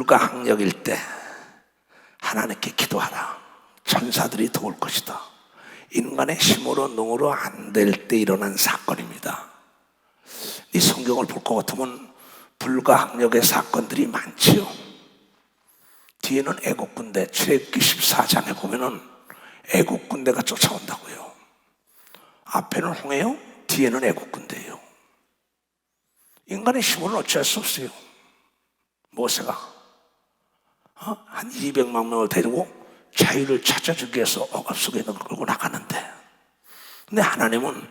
불가항력일 때 하나님께 기도하라. 천사들이 도울 것이다. 인간의 힘으로 능으로 안 될 때 일어난 사건입니다. 이 성경을 볼 것 같으면 불가항력의 사건들이 많지요. 뒤에는 애국군대, 출애굽기 14장에 보면은 애국군대가 쫓아온다고요. 앞에는 홍해요, 뒤에는 애국군대예요. 인간의 힘으로는 어찌할 수 없어요. 모세가 한 200만 명을 데리고 자유를 찾아주기 위해서 억압 속에 있는 걸 끌고 나가는데, 근데 하나님은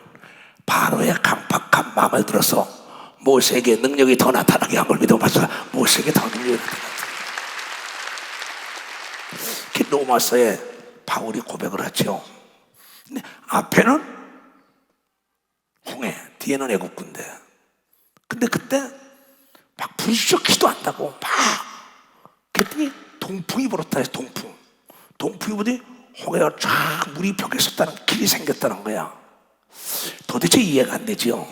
바로의 강팍한 마음을 들어서 모세에게 능력이 더 나타나게 한 걸 믿어봐서 모세에게 더 능력이 나타났어요. 로마서에 바울이 고백을 하죠. 근데 앞에는 홍해, 뒤에는 애국군대. 근데 그때 막 부르짖어 기도한다고 막 그랬더니 동풍이 불었다 해서 동풍이 불더니 홍해가 쫙 물이 벽에 섰다는 길이 생겼다는 거야. 도대체 이해가 안 되지요.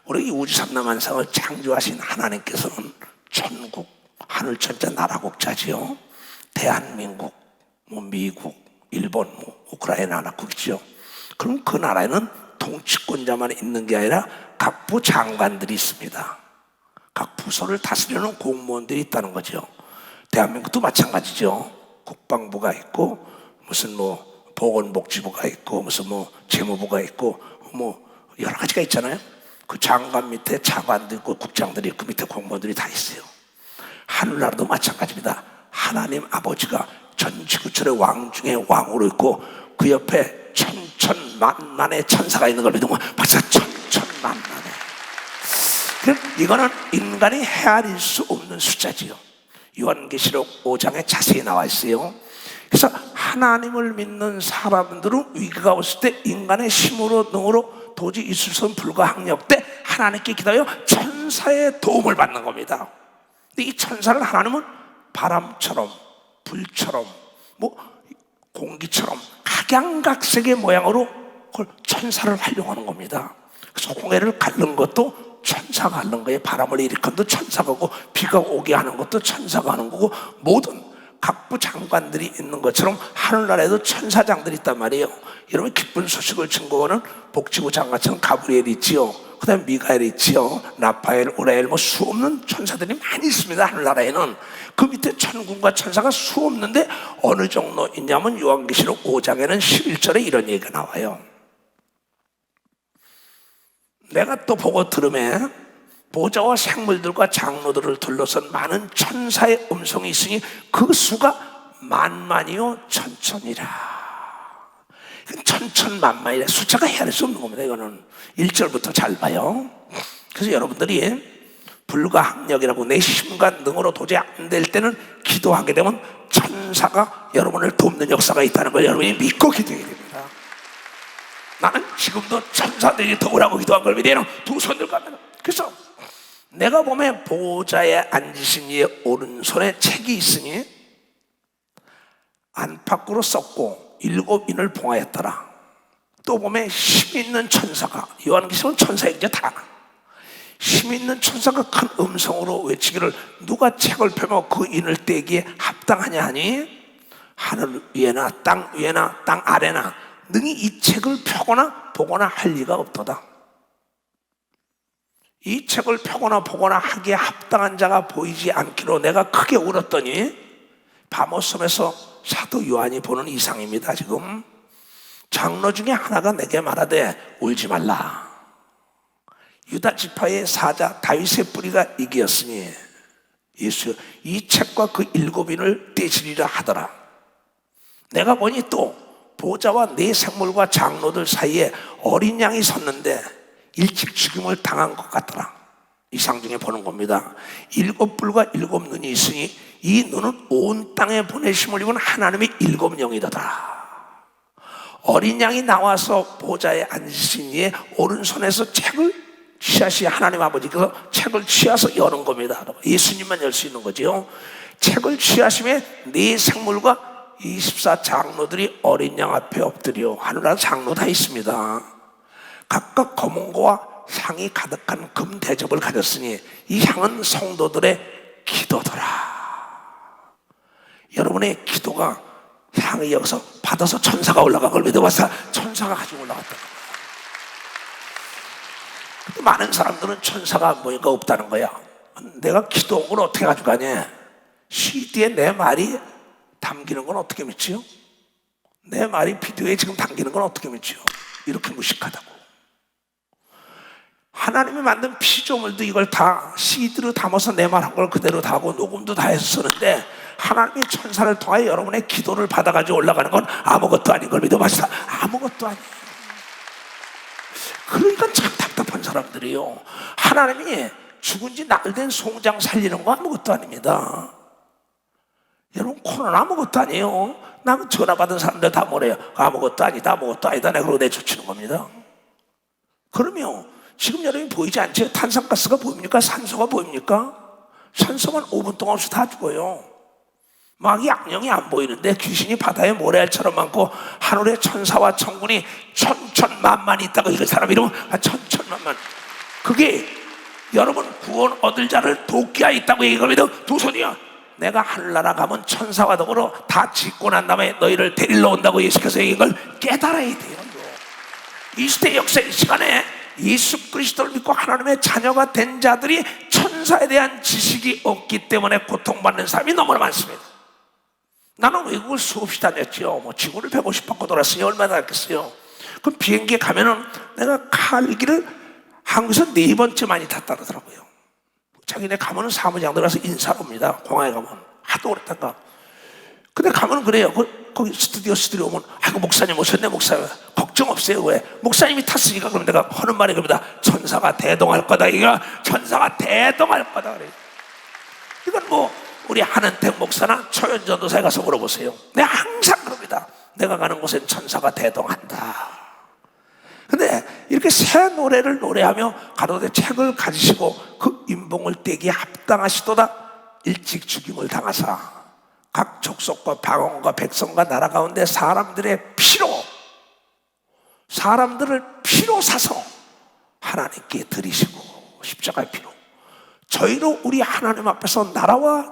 우리 이 우주삼라만상을 창조하신 하나님께서는 천국, 하늘천자, 나라국자지요. 대한민국, 미국, 일본, 우크라이나 나라국이죠. 그럼 그 나라에는 통치권자만 있는 게 아니라 각 부 장관들이 있습니다. 각 부서를 다스리는 공무원들이 있다는 거죠. 대한민국도 마찬가지죠. 국방부가 있고 무슨 보건복지부가 있고 무슨 재무부가 있고 여러 가지가 있잖아요. 그 장관 밑에 차관도 있고 국장들이 있고 밑에 공무원들이 다 있어요. 하늘나라도 마찬가지입니다. 하나님 아버지가 전 지구촌의 왕 중에 왕으로 있고 그 옆에 천천만만의 천사가 있는 걸 믿으면 벌써 천천만만해. 이거는 인간이 헤아릴 수 없는 숫자지요. 요한계시록 5장에 자세히 나와 있어요. 그래서 하나님을 믿는 사람들은 위기가 왔을 때 인간의 힘으로 능으로 도저히 있을 수 없는 불가항력 때 하나님께 기도하여 천사의 도움을 받는 겁니다. 근데 이 천사를 하나님은 바람처럼 불처럼 공기처럼 각양각색의 모양으로 그걸 천사를 활용하는 겁니다. 그래서 홍해를 가른 것도 천사가 하는 거예요. 바람을 일으킨 것도 천사가 하고 비가 오게 하는 것도 천사가 하는 거고 모든 각부 장관들이 있는 것처럼 하늘나라에도 천사장들이 있단 말이에요. 여러분 기쁜 소식을 증거하는 복지부 장관처럼 가브리엘이 있지요. 그 다음에 미가엘이 있지요. 라파엘, 오라엘 수 없는 천사들이 많이 있습니다. 하늘나라에는. 그 밑에 천군과 천사가 수 없는데 어느 정도 있냐면 요한계시록 5장에는 11절에 이런 얘기가 나와요. 내가 또 보고 들으매 보좌와 생물들과 장로들을 둘러선 많은 천사의 음성이 있으니 그 수가 만만이요 천천이라. 천천만만이라. 숫자가 헤아릴 수 없는 겁니다. 이거는 1절부터 잘 봐요. 그래서 여러분들이 불가항력이라고 내 힘과 능으로 도저히 안 될 때는 기도하게 되면 천사가 여러분을 돕는 역사가 있다는 걸 여러분이 믿고 기도해야 됩니다. 나는 지금도 천사들이 도우라고 기도한 걸 믿어요. 두 손 들고 합니다. 그래서 내가 보면 보좌에 앉으신 이의 오른손에 책이 있으니 안팎으로 썼고 7인을 봉하였더라. 또 보면 힘 있는 천사가, 요한계시록은 천사이죠 다. 힘 있는 천사가 큰 음성으로 외치기를 누가 책을 펴며 그 인을 떼기에 합당하냐 하니 하늘 위에나 땅 위에나 땅 아래나 능히 이 책을 펴거나 보거나 할 리가 없도다. 이 책을 펴거나 보거나 하기에 합당한 자가 보이지 않기로 내가 크게 울었더니 바모섬에서 사도 요한이 보는 이상입니다. 지금 장로 중에 하나가 내게 말하되 울지 말라. 유다 지파의 사자 다윗의 뿌리가 이기었으니 예수 이 책과 그 7인을 떼시리라 하더라. 내가 보니 또 보좌와 네 생물과 장로들 사이에 어린 양이 섰는데 일찍 죽임을 당한 것 같더라. 이상 중에 보는 겁니다. 7뿔과 7눈이 있으니 이 눈은 온 땅에 보내심을 입은 하나님의 7영이더라. 어린 양이 나와서 보좌에 앉으신 이의 오른손에서 책을 취하시 하나님 아버지께서 책을 취하서 여는 겁니다. 예수님만 열 수 있는 거죠. 책을 취하심에 네 생물과 24 장로들이 어린 양 앞에 엎드려. 하늘나라 장로 다 있습니다. 각각 검은고와 향이 가득한 금 대접을 가졌으니 이 향은 성도들의 기도더라. 여러분의 기도가 향이 여기서 받아서 천사가 올라간 걸 믿어봐서 천사가 가지고 올라갔다. 많은 사람들은 천사가 뭐니까 없다는 거야. 내가 기도한 걸 어떻게 가져가냐? CD에 내 말이 담기는 건 어떻게 믿지요? 내 말이 비디오에 지금 담기는 건 어떻게 믿지요? 이렇게 무식하다고. 하나님이 만든 피조물도 이걸 다 CD로 담아서 내 말 한 걸 그대로 다 하고 녹음도 다 해서 쓰는데 하나님이 천사를 통하여 여러분의 기도를 받아가지고 올라가는 건 아무것도 아닌 걸 믿어봤어. 아무것도 아니에요. 그러니까 참 답답한 사람들이요. 하나님이 죽은 지 나흘 된 송장 살리는 거 아무것도 아닙니다. 여러분 코로나 아무것도 아니에요. 나 전화 받은 사람들 다 뭐래요? 아무것도 아니다, 아무것도 아니다. 내가 그러고 내쫓는 겁니다. 그러면 지금 여러분이 보이지 않죠? 탄산가스가 보입니까? 산소가 보입니까? 산소만 5분 동안 없이 다 죽어요. 막 양령이 안 보이는데 귀신이 바다에 모래알처럼 많고 하늘에 천사와 천군이 천천만만이 있다고 이런 사람 이러면 천천만만. 그게 여러분 구원 얻을 자를 돕게 하여 있다고 얘기합니다. 두 손이요. 내가 하늘나라 가면 천사와 더불어 다 짓고 난 다음에 너희를 데리러 온다고 예수께서 얘기한 걸 깨달아야 돼요. 이 시대 역사의 시간에 예수 그리스도를 믿고 하나님의 자녀가 된 자들이 천사에 대한 지식이 없기 때문에 고통받는 사람이 너무나 많습니다. 나는 외국을 수없이 다녔죠. 지구를 150바퀴 돌았으니 얼마나 됐겠어요. 그럼 비행기에 가면은 내가 칼기를 한국에서 4번째 많이 탔다 그러더라고요. 자기네 가면은 사무장들 가서 인사를 옵니다. 공항에 가면 하도 오랬다가. 근데 가면은 그래요. 거기 스튜디오 오면 아이고 목사님 오셨네. 목사님 걱정 없어요. 왜? 목사님이 탔으니까. 그럼 내가 하는 말이 그럽니다. 천사가 대동할 거다. 이거 천사가 대동할 거다 그래요. 이건 우리 한은택 목사나 초연전도사에 가서 물어보세요. 내가 항상 그럽니다. 내가 가는 곳엔 천사가 대동한다. 근데 이렇게 새 노래를 노래하며 가로되 책을 가지시고 그 인봉을 떼기에 합당하시도다 일찍 죽임을 당하사 각 족속과 방언과 백성과 나라 가운데 사람들을 피로 사서 하나님께 드리시고 십자가의 피로 저희로 우리 하나님 앞에서 나라와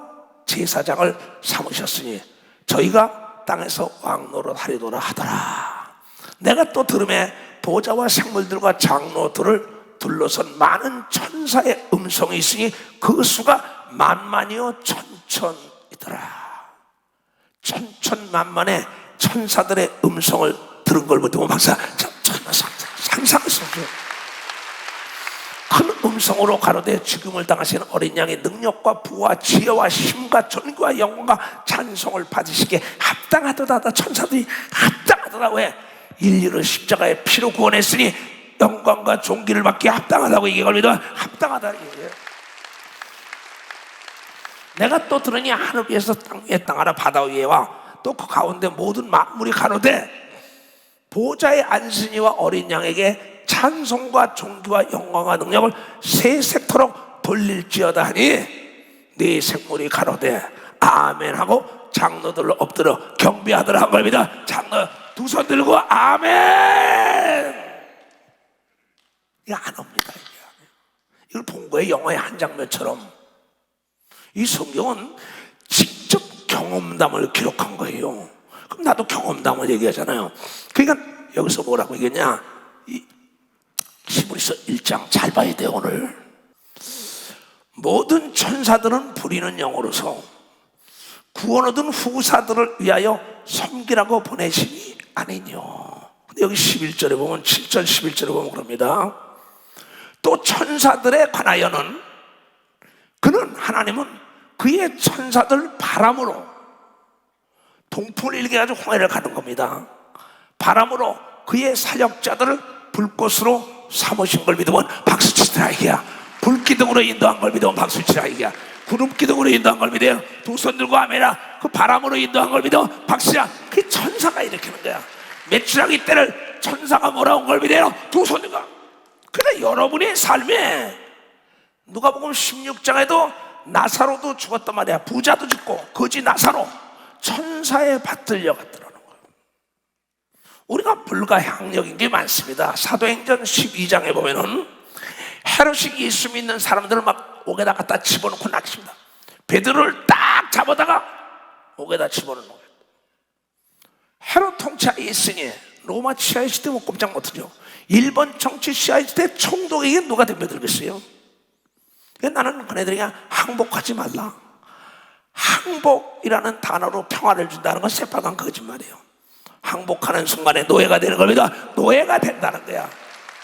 제사장을 삼으셨으니 저희가 땅에서 왕노릇 하리도다 하더라. 내가 또 들음에 보좌와 생물들과 장로들을 둘러선 많은 천사의 음성이 있으니 그 수가 만만이요 천천이더라. 천천만만의 천사들의 음성을 들은 걸 보면 박사 상상했어요. 큰 음성으로 가로되 죽임을 당하시는 어린 양의 능력과 부와 지혜와 힘과 존귀와 영광과 찬송을 받으시기에 합당하도다. 천사들이 합당하도다. 왜? 인류를 십자가의 피로 구원했으니 영광과 존귀를 받기에 합당하다고 얘기합니다. 합당하다 이거예요. 내가 또 들으니 하늘 위에서 땅 위에 땅 하나 바다 위에와 또 그 가운데 모든 만물이 가로되 보좌의 안신이와 어린 양에게 찬송과 존귀와 영광과 능력을 세세토록 돌릴지어다 하니 네 생물이 가로되 아멘 하고 장로들로 엎드려 경배하더라 한 겁니다. 장로 두 손 들고 아멘. 이거 안 옵니다. 이걸 본 거예요. 영화의 한 장면처럼. 이 성경은 직접 경험담을 기록한 거예요. 그럼 나도 경험담을 얘기하잖아요. 그러니까 여기서 뭐라고 얘기했냐? 히브리서 1장 잘 봐야 돼요. 오늘 모든 천사들은 부리는 영으로서 구원 얻은 후사들을 위하여 섬기라고 보내시니 아니뇨. 근데 여기 11절에 보면 7절 11절에 보면 그럽니다. 또 천사들에 관하여는 그는 하나님은 그의 천사들 바람으로 동풍을 일게 가지고 홍해를 가는 겁니다. 바람으로 그의 사역자들을 불꽃으로 삼으신 걸 믿으면 박수치더라 이게야. 불기둥으로 인도한 걸 믿으면 박수치라 이게야. 구름기둥으로 인도한 걸 믿어요. 두 손 들고 아멘이라. 그 바람으로 인도한 걸 믿으면 박수야. 그게 천사가 일으키는 거야. 메추라기 때를 천사가 몰아온 걸 믿어요. 두 손 들고. 그러나 여러분의 삶에 누가복음 16장에도 나사로도 죽었단 말이야. 부자도 죽고 거지 나사로 천사의 받들려 갔더라는 거예요. 우리가 불가항력인 게 많습니다. 사도행전 12장에 보면은 헤롯이 예수 믿는 사람들을 막 옥에다 갖다 집어넣고 낚십니다. 베드로를 딱 잡아다가 옥에다 집어넣는 거예요. 헤롯 통치하에 있으니 로마 치하의 시대 뭐 꼼짝 못하죠. 일본 정치 시하의 시대 총독에게 누가 덤벼들겠어요? 나는 그네들이 그냥 항복하지 말라. 항복이라는 단어로 평화를 준다는 건 새빨간 거짓말이에요. 항복하는 순간에 노예가 되는 겁니다. 노예가 된다는 거야.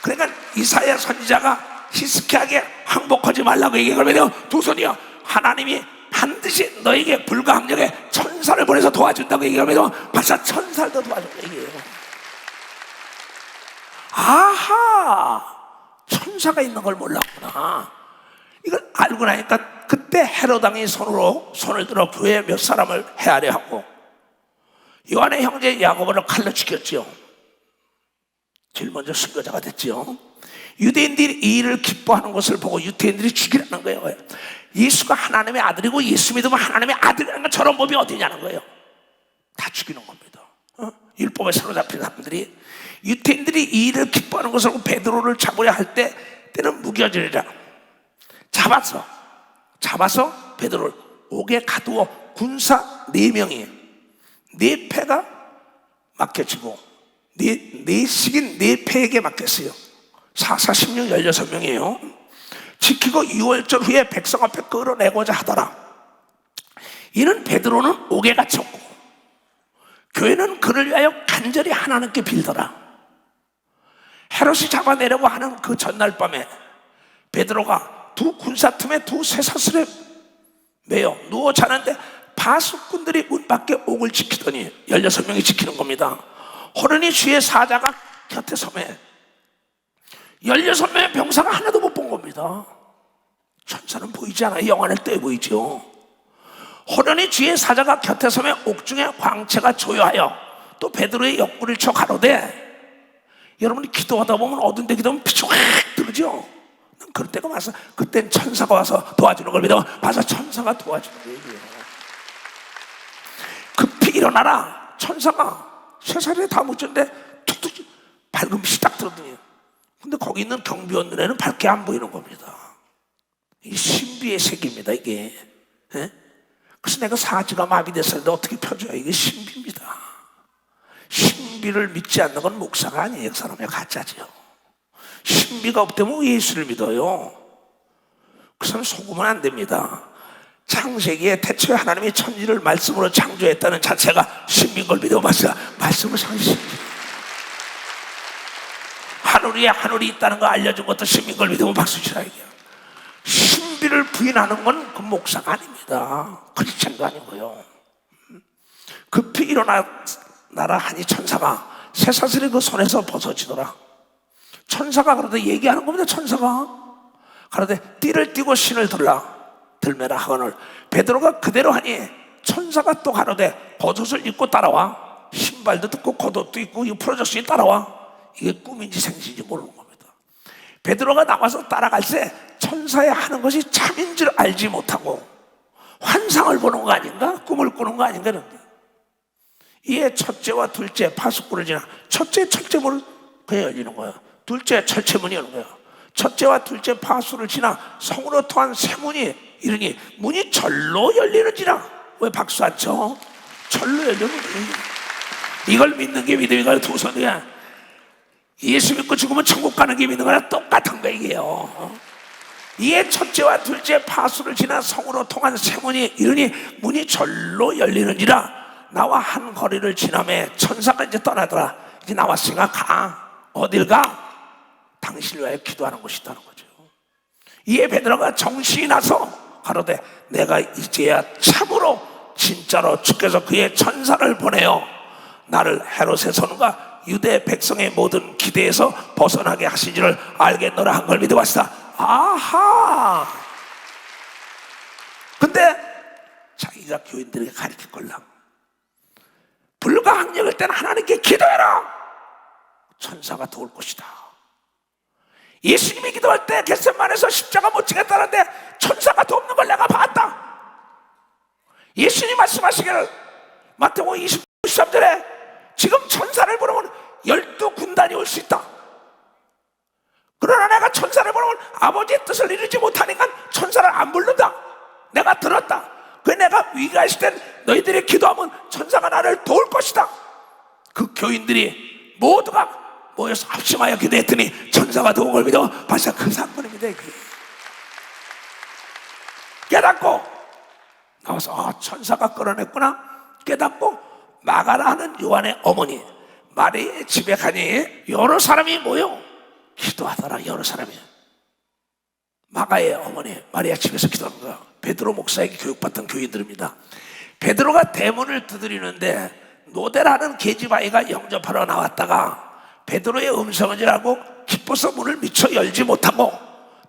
그러니까 이사야 선지자가 히스키야에게 항복하지 말라고 얘기하거든요. 두 손이요. 하나님이 반드시 너에게 불가항력에 천사를 보내서 도와준다고 얘기하면서 박사 천사를 더 도와준다고 얘기해요. 아하, 천사가 있는 걸 몰랐구나. 이걸 알고 나니까 그때 헤롯 왕이 손을 들어 교회 몇 사람을 헤아려 하고 요한의 형제 야고보를 칼로 죽였죠. 제일 먼저 순교자가 됐죠. 유대인들이 이 일을 기뻐하는 것을 보고 유대인들이 죽이라는 거예요. 예수가 하나님의 아들이고 예수 믿으면 하나님의 아들이라는 건 저런 법이 어디냐는 거예요. 다 죽이는 겁니다. 율법에 사로잡힌 사람들이 유대인들이 이 일을 기뻐하는 것을 보고 베드로를 잡으려 할 때 때는 무겨지리라. 잡아서 베드로를 옥에 가두어 군사 4명이 4패가 맡겨지고 식인 4패에게 맡겼어요. 416 16명이에요. 지키고 6월절 후에 백성 앞에 끌어내고자 하더라. 이는 베드로는 옥에 갇혔고 교회는 그를 위하여 간절히 하나님께 빌더라. 헤롯이 잡아내려고 하는 그 전날 밤에 베드로가 두 군사 틈에 두 쇠사슬에 매여 누워 자는데 바수꾼들이 문 밖에 옥을 지키더니 16명이 지키는 겁니다. 호련히 주의 사자가 곁에 서매 16명의 병사가 하나도 못 본 겁니다. 천사는 보이지 않아요. 영안을 떼 보이죠. 호련히 주의 사자가 곁에 서매 옥중에 광채가 조여하여 또 베드로의 옆구리를 쳐 가로되. 여러분이 기도하다 보면 어두운 데 기도하면 빛이 확 들죠. 그럴 때가 와서 그땐 천사가 와서 도와주는 걸 믿어. 맞아, 천사가 도와주는 거예요. 급히 일어나라. 천사가 쇠사슬에 다 묻혔는데 툭툭 밝은 빛이 딱 들었더니, 근데 거기 있는 경비원 눈에는 밝게 안 보이는 겁니다. 이 신비의 세계입니다, 이게. 예? 그래서 내가 사지가 마비됐었는데 어떻게 펴줘요? 이게 신비입니다. 신비를 믿지 않는 건 목사가 아니에요. 그 사람이 가짜지요. 신비가 없다면 예수를 믿어요. 그 사람 속으면 안 됩니다. 창세기에 태초에 하나님이 천지를 말씀으로 창조했다는 자체가 신비인 걸 믿어봤어요. 말씀을 상신. 하늘 위에 하늘이 있다는 거 알려준 것도 신비인 걸 믿으면 박수 치라 이게요. 신비를 부인하는 건 그 목사가 아닙니다. 크리스찬도 아니고요. 급히 일어나라 하니 천사가 쇠사슬이 그 손에서 벗어지더라. 천사가 그러다 얘기하는 겁니다. 천사가 그러되 띠를 띠고 신을 들매라 하거늘 베드로가 그대로 하니 천사가 또 가로되 겉옷을 입고 따라와. 신발도 듣고 겉옷도 입고 이 풀어졌으니 따라와. 이게 꿈인지 생신인지 모르는 겁니다. 베드로가 나와서 따라갈새 천사의 하는 것이 참인 줄 알지 못하고 환상을 보는 거 아닌가? 꿈을 꾸는 거 아닌가? 이에 첫째와 둘째 파수꾼을 지나 첫째 문을 그냥 열리는 거예요. 둘째 철제문이 여는 거예요. 첫째와 둘째 파수를 지나 성으로 통한 세 문이 이르니 문이 절로 열리는지라. 왜 박수 안 쳐? 절로 열리는 거예요. 이걸 믿는 게 믿음이가 두 손이야. 예수 믿고 죽으면 천국 가는 게 믿는 거랑 똑같은 거예요. 이에 첫째와 둘째 파수를 지나 성으로 통한 세 문이 이르니 문이 절로 열리는지라. 나와 한 거리를 지나매 천사가 이제 떠나더라. 이제 나왔으니까 가. 어딜 가? 당신을 위하여 기도하는 곳이 있다는 거죠. 이에 베드로가 정신이 나서 가로되 내가 이제야 참으로 진짜로 주께서 그의 천사를 보내어 나를 헤롯의 손과 유대 백성의 모든 기대에서 벗어나게 하시지를 알겠노라 한 걸 믿어봤다. 아하. 근데 자기가 교인들에게 가르칠 걸랑 불가항력일 때는 하나님께 기도해라. 천사가 도울 것이다. 예수님이 기도할 때 겟세마네에서 십자가 못 지겠다는데 천사가 돕는 걸 내가 봤다. 예수님 말씀하시기를 마태복음 23절에 지금 천사를 부르면 12군단이 올 수 있다. 그러나 내가 천사를 부르면 아버지의 뜻을 이루지 못하니까 천사를 안 부른다. 내가 들었다. 그 내가 위기가 있을 땐 너희들이 기도하면 천사가 나를 도울 것이다. 그 교인들이 모두가 모여서 합심하여 기도했더니 천사가 도운 걸 믿어. 벌써 그 사건입니다. 깨닫고 나와서 천사가 끌어냈구나 깨닫고 마가라 하는 요한의 어머니 마리의 집에 가니 여러 사람이 모여 기도하더라. 여러 사람이 마가의 어머니 마리아 집에서 기도하는 거야. 베드로 목사에게 교육받던 교인들입니다. 베드로가 대문을 두드리는데 노대라는 계집아이가 영접하러 나왔다가 베드로의 음성을 지라고 기뻐서 문을 미처 열지 못하고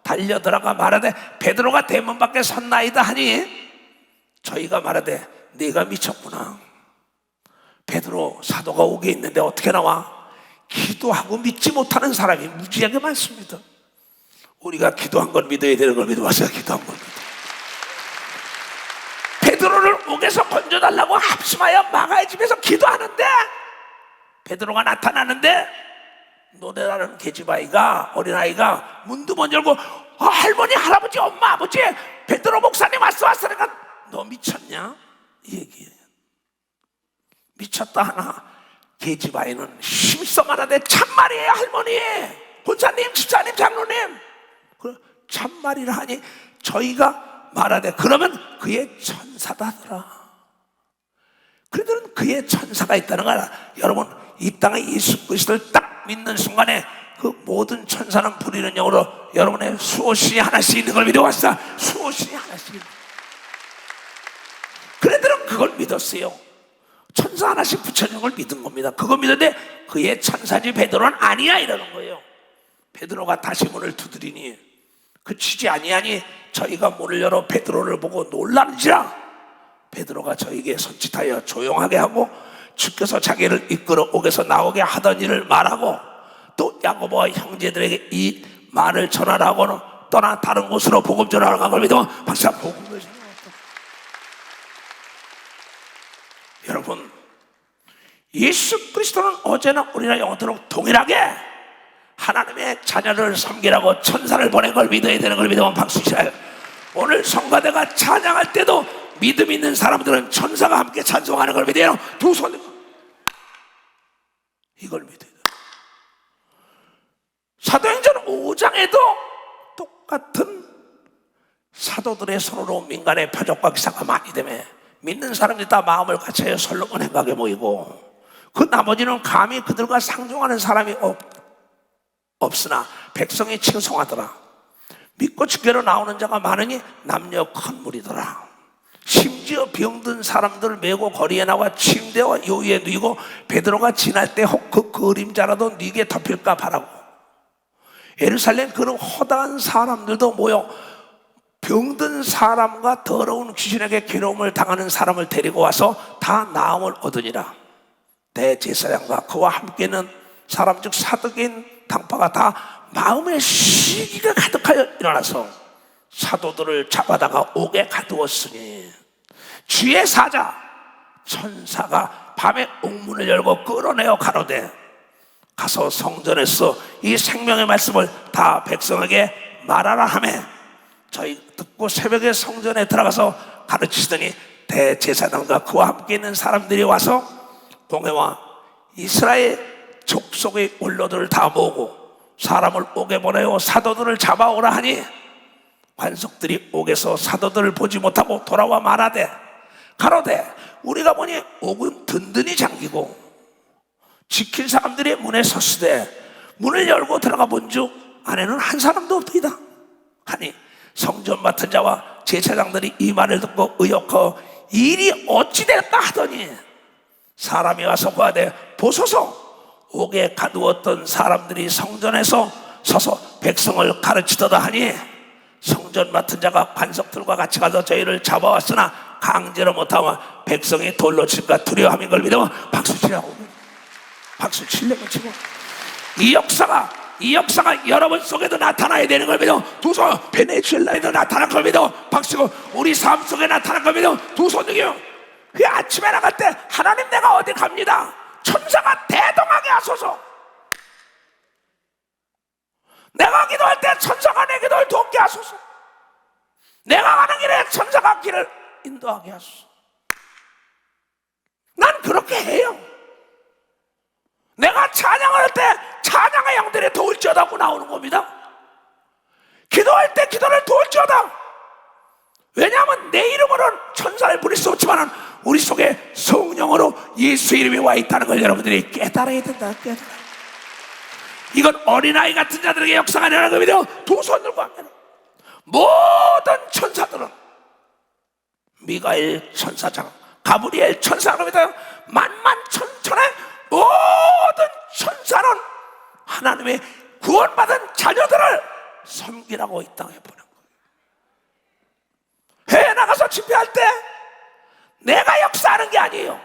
달려들어가 말하되 베드로가 대문 밖에 섰나이다 하니 저희가 말하되 네가 미쳤구나. 베드로 사도가 옥에 있는데 어떻게 나와? 기도하고 믿지 못하는 사람이 무지하게 많습니다. 우리가 기도한 걸 믿어야 되는 걸 믿어봤어요. 기도한 걸 믿어. 베드로를 옥에서 건져달라고 합심하여 마가의 집에서 기도하는데 베드로가 나타나는데 노래하는 계집아이가, 어린아이가 문도 못 열고 할머니, 할아버지, 엄마, 아버지, 베드로 목사님 왔으니까 너 미쳤냐? 이 얘기예요. 미쳤다 하나, 계집아이는 힘써 말하되 참말이에요 할머니, 본사님, 집사님, 장로님, 참말이라 하니 저희가 말하되 그러면 그의 천사다 하더라. 그들은 그의 천사가 있다는 걸 알아. 여러분, 이 땅에 예수 그리스도를 딱 믿는 순간에 그 모든 천사는 부리는 영으로 여러분의 수호신이 하나씩 있는 걸 믿어왔어. 수호신이 하나씩. 그들은 그걸 믿었어요. 천사 하나씩 붙여주는 걸 믿은 겁니다. 그거 믿었는데 그의 천사지 베드로는 아니야 이러는 거예요. 베드로가 다시 문을 두드리니 그치지 아니하니 저희가 문을 열어 베드로를 보고 놀란지라. 베드로가 저에게 손짓하여 조용하게 하고 주께서 자기를 이끌어 옥에서 나오게 하던 일을 말하고 또 야고보와 형제들에게 이 말을 전하라고는 떠나 다른 곳으로 복음 전하러 간 걸 믿어. 박사 복음을 전하고. 여러분, 예수 그리스도는 어제나 오늘이나 영원토록 동일하게 하나님의 자녀를 섬기라고 천사를 보낸 걸 믿어야 되는 걸 믿으면 박수 치세요. 오늘 성가대가 찬양할 때도 믿음 있는 사람들은 천사가 함께 찬송하는 걸 믿어요. 두 손 들고 이걸 믿어야 돼요. 사도행전 5장에도 똑같은 사도들의 손으로 민간의 표적과 기사가 많이 되며 믿는 사람들이 다 마음을 같이 솔로몬 행각에 모이고 그 나머지는 감히 그들과 상종하는 사람이 없으나 백성이 칭송하더라. 믿고 주께로 나오는 자가 많으니 남녀 큰 무리더라. 심지어 병든 사람들 메고 거리에 나와 침대와 요위에 누이고 베드로가 지날 때 혹 그 그림자라도 네게 덮일까 바라고. 예루살렘 그런 허다한 사람들도 모여 병든 사람과 더러운 귀신에게 괴로움을 당하는 사람을 데리고 와서 다 나음을 얻으니라. 대제사장과 그와 함께는 사람 즉 사덕인 당파가 다 마음의 시기가 가득하여 일어나서 사도들을 잡아다가 옥에 가두었으니 주의 사자 천사가 밤에 옥문을 열고 끌어내어 가로되 가서 성전에서 이 생명의 말씀을 다 백성에게 말하라 하며 저희 듣고 새벽에 성전에 들어가서 가르치더니 대제사장과 그와 함께 있는 사람들이 와서 공회와 이스라엘 족속의 원로들을 다 모으고 사람을 옥에 보내어 사도들을 잡아오라 하니 관속들이 옥에서 사도들을 보지 못하고 돌아와 말하되 가로되 우리가 보니 옥은 든든히 잠기고 지킬 사람들이 문에 섰으되 문을 열고 들어가 본즉 안에는 한 사람도 없더이다 하니 성전 맡은 자와 제사장들이 이 말을 듣고 의혹하여 일이 어찌 될까 하더니 사람이 와서 구하되 보소서 옥에 가두었던 사람들이 성전에서 서서 백성을 가르치더다 하니 성전 맡은 자가 관석들과 같이 가서 저희를 잡아왔으나 강제로 못하면 백성이 돌로 칠까 두려워함인 걸 믿으면 박수 치라고. 박수 치려고 치고 이 역사가 여러분 속에도 나타나야 되는 걸 믿어. 두 손. 베네수엘라에도 나타난 걸 믿어. 박수고 우리 삶 속에 나타난 걸 믿어. 두 손 들게요. 그 아침에 나갈 때 하나님 내가 어디 갑니다. 천사가 대동하게 하소서. 내가 기도할 때 천사가 내 기도를 돕게 하소서. 내가 가는 길에 천사가 길을 인도하게 하소서. 난 그렇게 해요. 내가 찬양할 때 찬양의 영들이 도울지어다고 나오는 겁니다. 기도할 때 기도를 도울지어다. 왜냐하면 내 이름으로는 천사를 부릴 수 없지만 우리 속에 성령으로 예수 이름이 와 있다는 걸 여러분들이 깨달아야 된다. 이건 어린아이 같은 자들에게 역사가 일어나는 겁니다. 두 손 들고 하면 모든 천사들은 미가엘 천사장, 가브리엘 천사입니다. 만만천천의 모든 천사는 하나님의 구원받은 자녀들을 섬기라고 이 땅에 보낸 거예요. 해외 나가서 집회할 때 내가 역사하는 게 아니에요.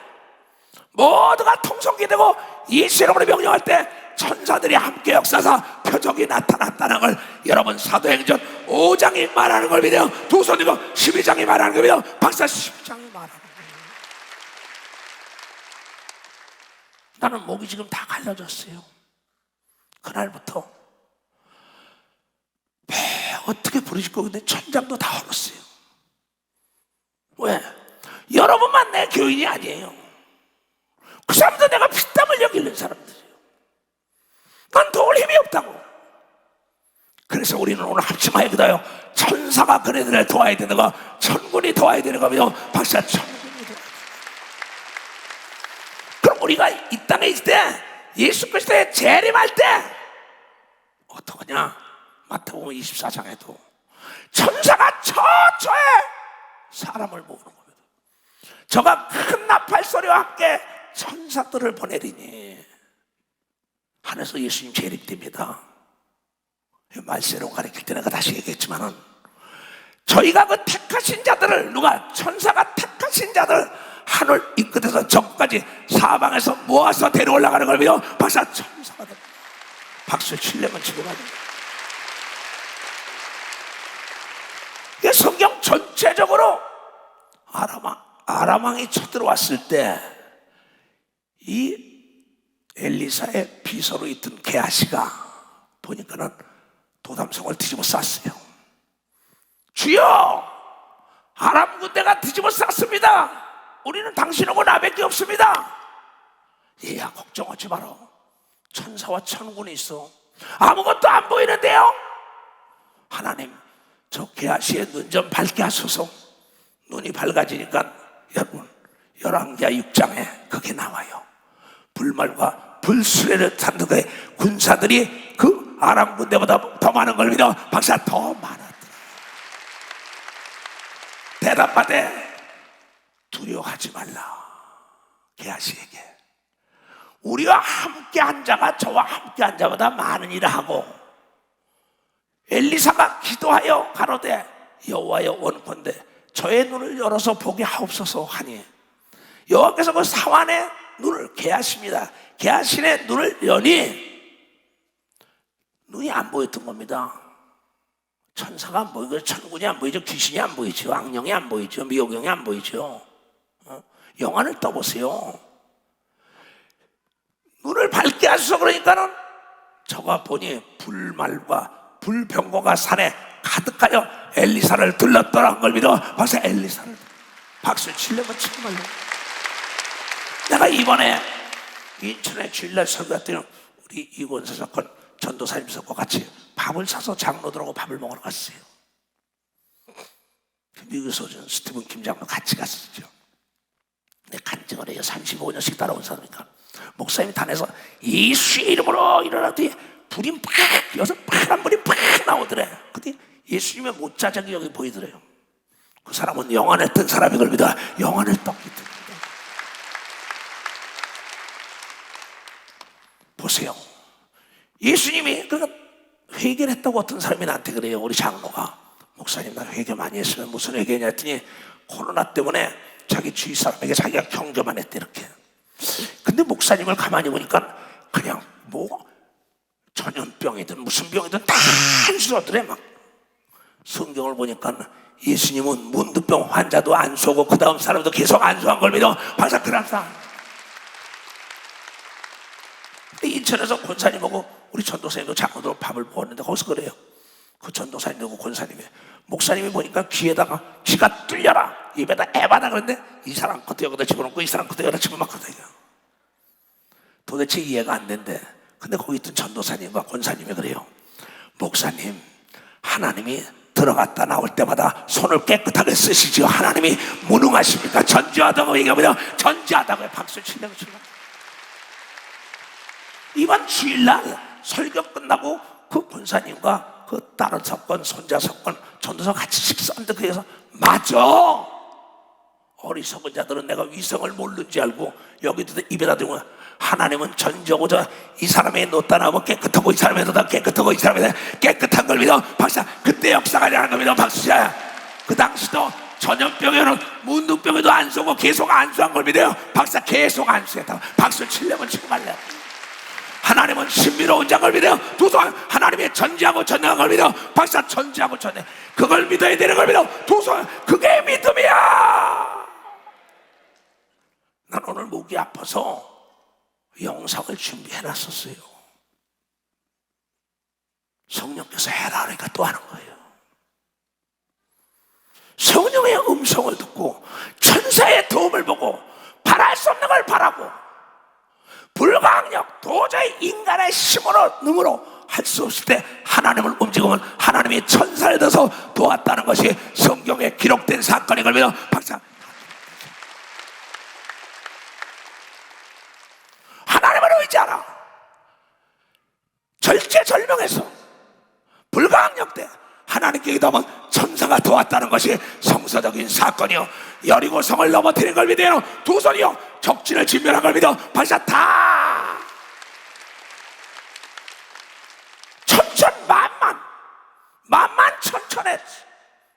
모두가 통성기 되고 예수 이름으로 명령할 때 천사들이 함께 역사사 표적이 나타났다는 걸 여러분 사도행전 5장이 말하는 걸 믿어요. 두 손 들고 12장이 말하는 걸 믿어요. 박사 12장이 말하는 거예요. 나는 목이 지금 다 갈라졌어요. 그날부터 어떻게 부르실 거근데 천장도 다 얼었어요. 왜? 여러분만 내 교인이 아니에요. 그 사람도 내가 피땀 흘려 기른 사람들이에요. 난 도울 힘이 없다고. 그래서 우리는 오늘 합심하여기다요, 천사가 그네들을 도와야 되는 거, 천군이 도와야 되는 거며, 박사 천군이 도와야 되는 거. 그럼 우리가 이 땅에 있을 때, 예수 그리스도의 재림할 때 어떡하냐? 마태복음 24장에도 천사가 처처에 사람을 모으는 겁니다. 저가 큰 나팔 소리와 함께 천사들을 보내리니 하늘에서 예수님 재림됩니다. 말세로 가리킬 때 내가 다시 얘기했지만은, 저희가 그 택하신 자들을, 누가? 천사가 택하신 자들 하늘 이 끝에서 저까지 사방에서 모아서 데려올라가는 걸 믿어 박사 천사가 됩니다. 박수 치려면 치고 가야 됩니다. 성경 전체적으로 아람왕이 쳐들어왔을 때 이 엘리사의 비서로 있던 게하시가 보니까는 도담성을 뒤집어 쌌어요. 주여, 아람 군대가 뒤집어 쌌습니다. 우리는 당신하고 나밖에 없습니다. 얘야, 걱정하지 마라. 천사와 천군이 있어. 아무것도 안 보이는데요? 하나님, 저 게하시의 눈 좀 밝게 하소서. 눈이 밝아지니까 여러분, 열왕기하 6장에 그게 나와요. 불말과 불수레를 탄 그 군사들이 그 아람 군대보다 더 많은 걸 믿어 박사 더 많았더라. 대답하되 두려워하지 말라. 게하시에게 우리와 함께 한 자가 저와 함께 한 자보다 많으니라 하고, 엘리사가 기도하여 가로되 여호와여 원컨대 저의 눈을 열어서 보게 하옵소서 하니, 여호와께서 그 사환의 눈을, 게하십니다, 게하신의 눈을 여니 눈이 안 보였던 겁니다. 천사가 안 보이고 천군이 안 보이죠. 귀신이 안 보이죠. 악령이 안 보이죠. 미혹령이 안 보이죠. 영안을 떠보세요. 눈을 밝게 하셔서 그러니까는 저가 보니 불말과 불병거가 산에 가득하여 엘리사를 들렀더라는 걸 믿어 박사 엘리사를 박수 치려면 치고 말려. 내가 이번에 인천에 주일날 설교했더니 우리 이권사 사건 전도사님 사건과 같이 밥을 사서 장로들하고 밥을 먹으러 갔어요. 미국에서 오신 스티븐 김장로 같이 갔었죠. 내 간증을 해요. 35년씩 따라온 사람이니까. 목사님이 단에서 예수의 이름으로 일어나더니 불이 팍 여서 파란 불이 팍 나오더래. 근데 예수님의 못자작이 여기 보이더래요. 그 사람은 영안했던 사람인 걸 믿어 영안을 떴기 때문에. 보세요. 예수님이 그러니까 회개를 했다고 어떤 사람이 나한테 그래요. 우리 장로가, 목사님 나 회개 많이 했으면 무슨 회개냐 했더니 코로나 때문에 자기 주위 사람에게 자기가 경조만 했대 이렇게. 근데 목사님을 가만히 보니까 그냥 뭐 전염병이든 무슨 병이든 다 안수하더래. 막 성경을 보니까 예수님은 문두병 환자도 안수하고 그 다음 사람도 계속 안수한 걸 믿어 박사 그랑사. 인천에서 권사님하고 우리 전도사님도 장로들 밥을 먹었는데 거기서 그래요. 그 전도사님하고 권사님이, 목사님이 보니까 귀에다가 귀가 뚫려라 입에다 에바다 그런데 이 사람 그때 여기다 집어넣고 이 사람 그때 여기다 집어넣거든요. 도대체 이해가 안 된대. 근데 거기 있던 전도사님과 권사님이 그래요. 목사님, 하나님이 들어갔다 나올 때마다 손을 깨끗하게 쓰시지요. 하나님이 무능하십니까? 전지하다고 얘기하면 전지하다고 박수 치려고 치려. 이번 주일날 설교 끝나고 그 권사님과 그 다른 사건, 손자 사건, 전도사 같이 식사하는데 그래서 맞아. 어리석은 자들은 내가 위성을 모르는지 알고 여기도 입에다 대고 하나님은 전지하고자 이 사람의 놓다 나오면 깨끗하고 이 사람의 놓다 깨끗하고 이 사람의 깨끗한 걸 믿어 박사. 그때 역사가 일어나는 걸 믿어 박수야. 그 당시도 전염병에는 문둥병에도 안수하고 계속 안수한 걸 믿어요 박사. 계속 안수했다. 박수 치려면 치고 말래. 하나님은 신비로운 장을 믿어요. 두손 하나님의 전지하고 전능한 걸 믿어 박사. 전지하고 전능 그걸 믿어야 되는 걸 믿어 두손. 그게 믿음이야. 난 오늘 목이 아파서 영상을 준비해놨었어요. 성령께서 해라 그러니까 또 하는 거예요. 성령의 음성을 듣고 천사의 도움을 보고 바랄 수 없는 걸 바라고 불가항력 도저히 인간의 힘으로 능으로 할 수 없을 때 하나님을 움직이면 하나님이 천사를 들어서 도왔다는 것이 성경에 기록된 사건인 걸 믿어 박사. 하나님을 의지하라. 절제절명해서 불가항력 때 하나님께 기도하면 천사가 도왔다는 것이 성서적인 사건이요. 여리고성을 넘어뜨린 걸 믿어요. 두 손이요 적진을 진멸한 걸 믿어 발사 다 만만천천에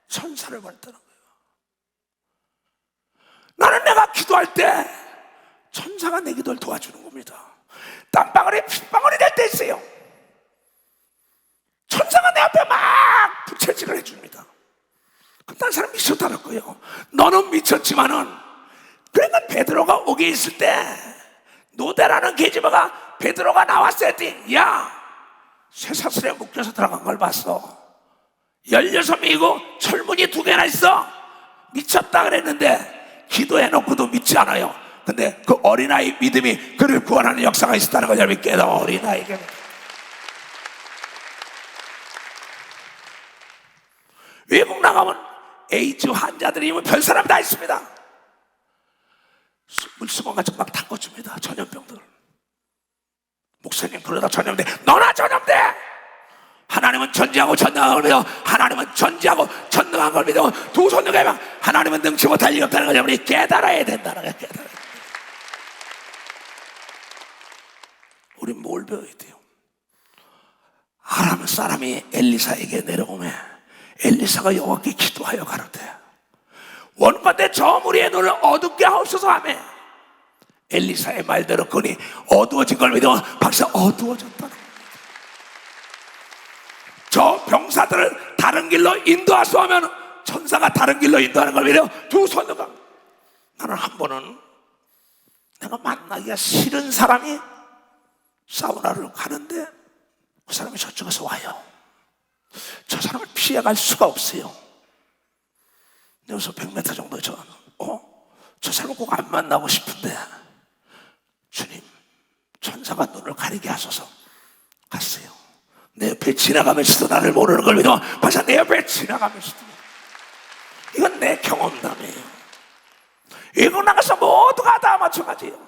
천사를 보냈다는 거예요. 나는 내가 기도할 때 천사가 내 기도를 도와주는 겁니다. 땀방울이 핏방울이 될 때 있어요. 천사가 내 앞에 막 부채질을 해줍니다. 그딴 사람 미쳤다는 거예요. 너는 미쳤지만은 그러니까 베드로가 오게 있을 때 노대라는 계집애가 베드로가 나왔을 때 야 쇠사슬에 묶여서 들어간 걸 봤어. 16명이고 철문이 2개나 있어. 미쳤다 그랬는데 기도해놓고도 믿지 않아요. 근데 그 어린아이 믿음이 그를 구원하는 역사가 있었다는 걸 여러분이 깨달아. 어린아이에게 외국 나가면 에이즈 환자들이 별 사람 다 있습니다. 물수건같이 막 닦아줍니다. 전염병들. 목사님 그러다 전염돼. 너나 전염돼. 하나님은 전지하고 전능한 걸 믿어. 하나님은 전지하고 전능한 걸 믿어. 두 손 들고 하나님은 능치 못할 일이 없다는 걸 여러분이 깨달아야 된다는 거야. 깨달아야 돼. 우리 뭘 배워야 돼요? 아람 사람이 엘리사에게 내려오매 엘리사가 여호와께 기도하여 가로되 원컨대 저 무리의 눈을 어둡게 하옵소서 하매 엘리사의 말대로 그니 어두워진 걸 믿어 박사 어두워졌다는 거예요. 저 병사들을 다른 길로 인도하소 하면 천사가 다른 길로 인도하는 걸 믿어 두 손으로. 나는 한 번은 내가 만나기가 싫은 사람이 사우나를 가는데 그 사람이 저쪽에서 와요. 저 사람을 피해갈 수가 없어요. 여기서 100m 정도 저 사람을 꼭 안 만나고 싶은데 주님 천사가 눈을 가리게 하소서. 갔어요. 내 옆에 지나가면서도 나를 모르는 걸 믿어 벌써 내 옆에 지나가면서도. 이건 내 경험담이에요. 이거 나가서 모두가 다 마찬가지예요.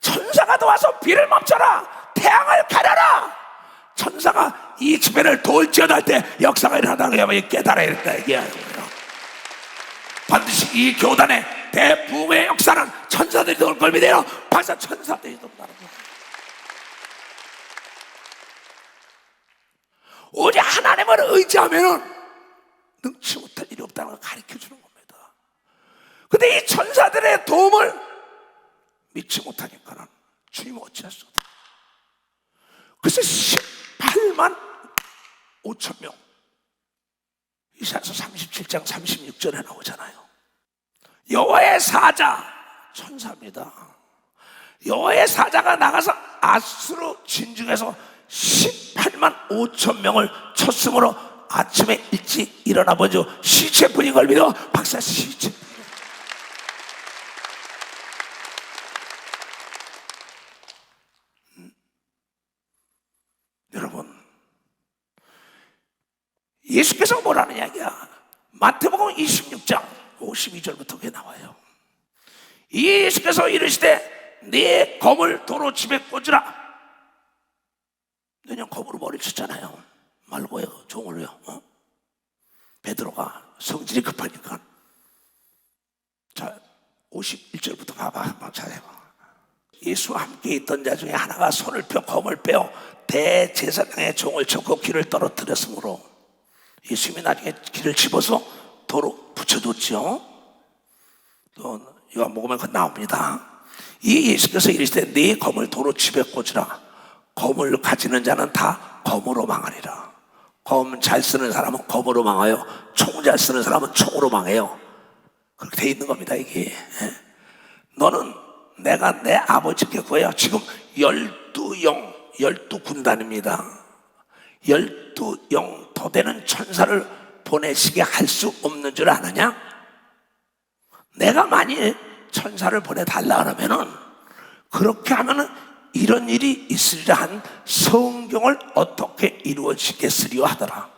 천사가 도와서 비를 멈춰라 태양을 가려라. 천사가 이 집회를 돌지어다 할 때 역사가 일어나다는 거야. 깨달아야 된다 얘기하는 거예요. 반드시 이 교단의 대부흥의 역사는 천사들이 도울 걸 믿어요. 벌써 천사들이 도운다는 거예요. 오직 하나님을 의지하면 능치 못할 일이 없다는 걸 가르쳐주는 겁니다. 근데 이 천사들의 도움을 믿지 못하니까는 주님은 어찌할 수 없다. 그래서 18만 5천 명 이사야서 37장 36절에 나오잖아요. 여호와의 사자 천사입니다. 여호와의 사자가 나가서 아수르 진중에서 18만 5천 명을 쳤으므로 아침에 일찍 일어나 보죠. 시체뿐인 걸 믿어 박사 시체. 여러분 예수께서 뭐라는 이야기야? 마태복음 26장 52절부터 그게 나와요. 예수께서 이르시되 네 검을 도로 집에 꽂으라. 그냥 검으로 머리를 쳤잖아요. 말고요 종을요. 베드로가 성질이 급하니까. 자 51절부터 가봐 한번 잘해봐. 예수와 함께 있던 자 중에 하나가 손을 펴 검을 빼어 대제사장의 종을 쳤고 귀를 떨어뜨렸으므로 예수님이 나중에 귀를 집어서 도로 붙여뒀죠. 또 요한복음에 그 나옵니다. 이 예수께서 이르시되 네 검을 도로 집에 꽂으라. 검을 가지는 자는 다 검으로 망하리라. 검 잘 쓰는 사람은 검으로 망하여 총 잘 쓰는 사람은 총으로 망해요. 그렇게 돼 있는 겁니다 이게. 너는 내가 내 아버지께 구해요. 지금 12군단입니다. 12 영토 되는 천사를 보내시게 할 수 없는 줄 아느냐? 내가 만일 천사를 보내달라 그러면은, 그렇게 하면은 이런 일이 있으리라 한 성경을 어떻게 이루어지겠으리요 하더라.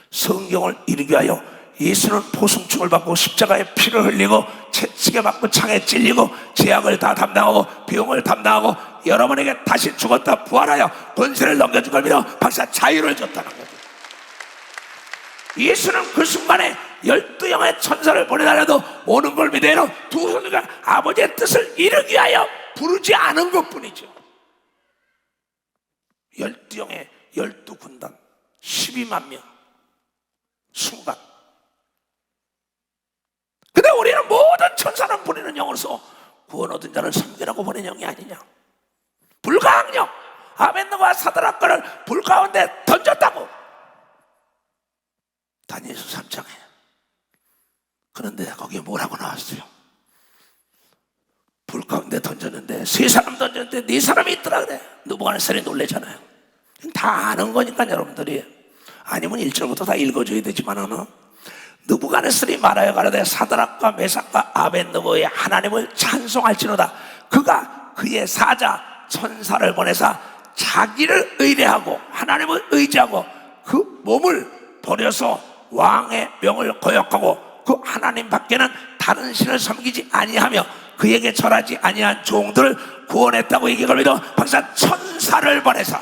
성경을 이루기 위하여 예수는 포승충을 받고 십자가에 피를 흘리고 채찍에 맞고 창에 찔리고 죄악을 다 담당하고 병을 담당하고 여러분에게 다시 죽었다 부활하여 권세를 넘겨준 걸 믿어 박사 자유를 줬다는 거죠. 예수는 그 순간에 12영의 천사를 보내달라도 오는 걸 믿어요. 두 손과 아버지의 뜻을 이루기 위하여 부르지 않은 것 뿐이죠. 12영의 12군단 12만 명 순간. 근데 우리는 모든 천사는 보내는 영으로서 구원 얻은 자를 섬기라고 보낸 영이 아니냐. 불가항력 아벤노가 사드락과를 불 가운데 던졌다고 다니엘서 3장에. 그런데 거기에 뭐라고 나왔어요? 불 가운데 던졌는데 세 사람 던졌는데 네 사람이 있더라 그래. 느부갓네살이 놀래잖아요. 다 아는 거니까 여러분들이. 아니면 1절부터 다 읽어줘야 되지만은 느부갓네살이 말하여 가로되 사드락과 메삭과 아벤느고의 하나님을 찬송할지로다. 그가 그의 사자 천사를 보내사 자기를 의뢰하고 하나님을 의지하고 그 몸을 버려서 왕의 명을 거역하고 그 하나님 밖에는 다른 신을 섬기지 아니하며 그에게 절하지 아니한 종들을 구원했다고 얘기를 믿어 박사 천사를 보내사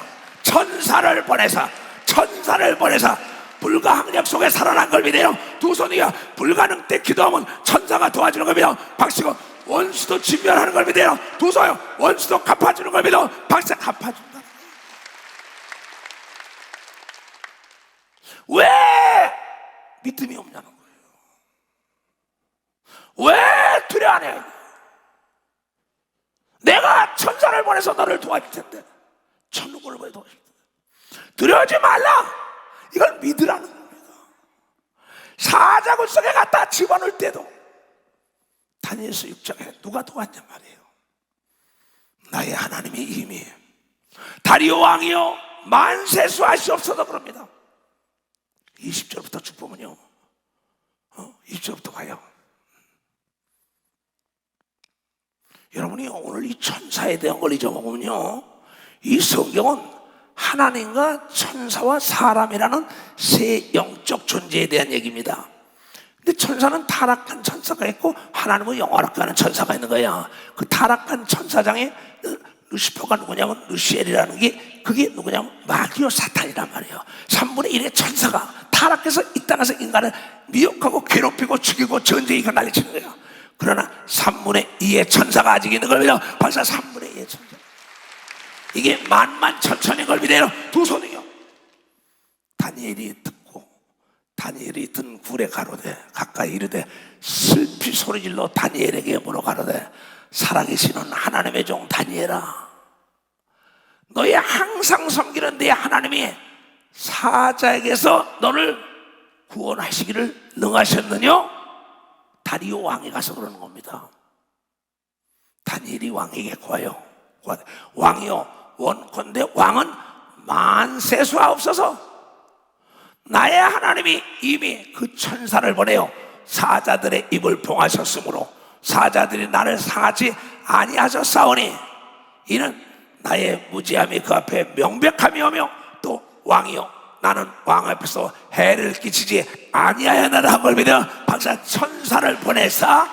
불가항력 속에 살아난 걸 믿어요. 두 손이야 불가능 때 기도하면 천사가 도와주는 걸 믿어 박시고 원수도 진멸하는 걸 믿어요. 두 손이요 원수도 갚아주는 걸 믿어 박사 갚아준다. 왜 믿음이 없냐는 거예요. 왜 두려워하냐. 내가 천사를 보내서 너를 도와줄 텐데 천국을 왜 도와줄 텐데 두려워하지 말라. 이걸 믿으라는 겁니다. 사자굴 속에 갖다 집어넣을 때도 다니엘서 6장에 누가 도왔냔 말이에요. 나의 하나님이 이미 다리오 왕이여 만세수하시옵소서 그럽니다. 20절부터 쭉 보면요 20절부터 가요. 여러분이 오늘 이 천사에 대한 걸 잊어먹으면요 이 성경은 하나님과 천사와 사람이라는 세 영적 존재에 대한 얘기입니다. 근데 천사는 타락한 천사가 있고 하나님은 영원하게 하는 천사가 있는 거야. 그 타락한 천사장에 루시퍼가 누구냐면 루시엘이라는 게 그게 누구냐면 마귀요 사탄이란 말이에요. 3분의 1의 천사가 타락해서 이 땅에서 인간을 미혹하고 괴롭히고 죽이고 전쟁이고 난리치는 거예요. 그러나 3분의 2의 천사가 아직 있는 걸 믿어 벌써 3분의 2의 천사. 이게 만만천천인 걸 믿어요. 두 손이요. 다니엘이 듣고 다니엘이 든 굴에 가로되 가까이 이르되 슬피 소리질러 다니엘에게 물어 가로되 살아계시는 하나님의 종 다니엘아 너의 항상 섬기는 네 하나님이 사자에게서 너를 구원하시기를 능하셨느냐? 다리오 왕이 가서 그러는 겁니다. 다니엘이 왕에게 구하여 왕이여 원컨대 왕은 만세수하옵소서. 나의 하나님이 이미 그 천사를 보내어 사자들의 입을 봉하셨으므로 사자들이 나를 상하지 아니하셨사오니 이는 나의 무지함이 그 앞에 명백함이 오며 또 왕이여 나는 왕 앞에서 해를 끼치지 아니하였나라 한 걸 믿어 박사 천사를 보내사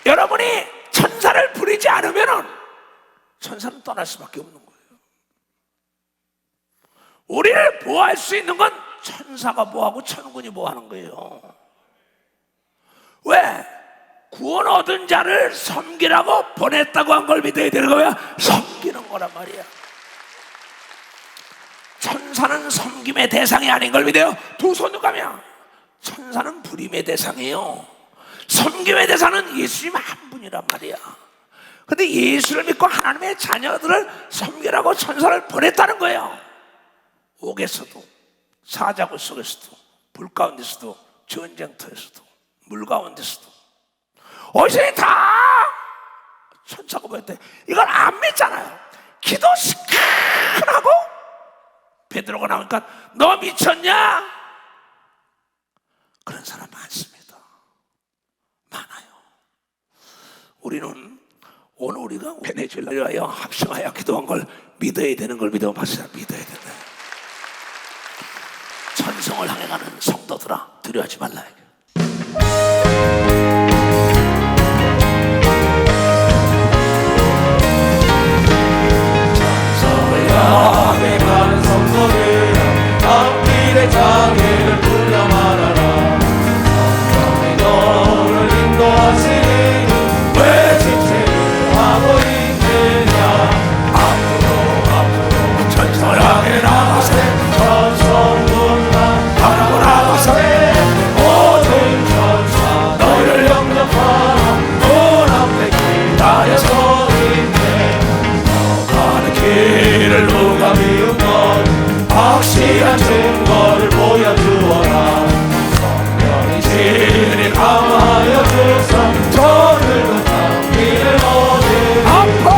여러분이 천사를 부리지 않으면 천사는 떠날 수밖에 없는 거예요. 우리를 보호할 수 있는 건 천사가 보호하고 천군이 보호하는 거예요. 왜? 구원 얻은 자를 섬기라고 보냈다고 한 걸 믿어야 되는 거야. 섬기는 거란 말이야. 천사는 섬김의 대상이 아닌 걸 믿어요. 두 손으로 가면 천사는 부림의 대상이에요. 섬김의 대상은 예수님 한 분이란 말이야. 근데 예수를 믿고 하나님의 자녀들을 섬기라고 천사를 보냈다는 거예요. 옥에서도 사자굴 속에서도 불 가운데서도 전쟁터에서도 물 가운데서도 어디서 다 천사가 보였대. 이걸 안 믿잖아요. 기도 시큰하고 베드로가 나오니까 너 미쳤냐? 그런 사람 많습니다. 많아요. 우리는 오늘 우리가 베네수엘라에 합성하여 기도한 걸 믿어야 되는 걸 믿어봤어요. 믿어야 된다. 천성을 향해 가는 성도들아, 두려워하지 말라. 천성을 향해 가는 성도들아, 앞길의 장애를 불러 말하라. 성령의 너를 인도하시니 왜 지체를 하고 있느냐. 앞으로 천성을 향해 나가세. 천성군만 바라고 나가세. 모든 천사 너희를 영접하라. 문 앞에 기다려 서 있네. 가는 길을 누가 비운 것 확실한 증거를 보여주어라. 성령이 진리 강하여 주사 저들과 장미를 얻으리. 앞으로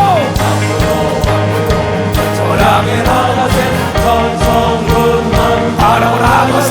천성을 향해 나가세. 천성군만 바라고 나가세.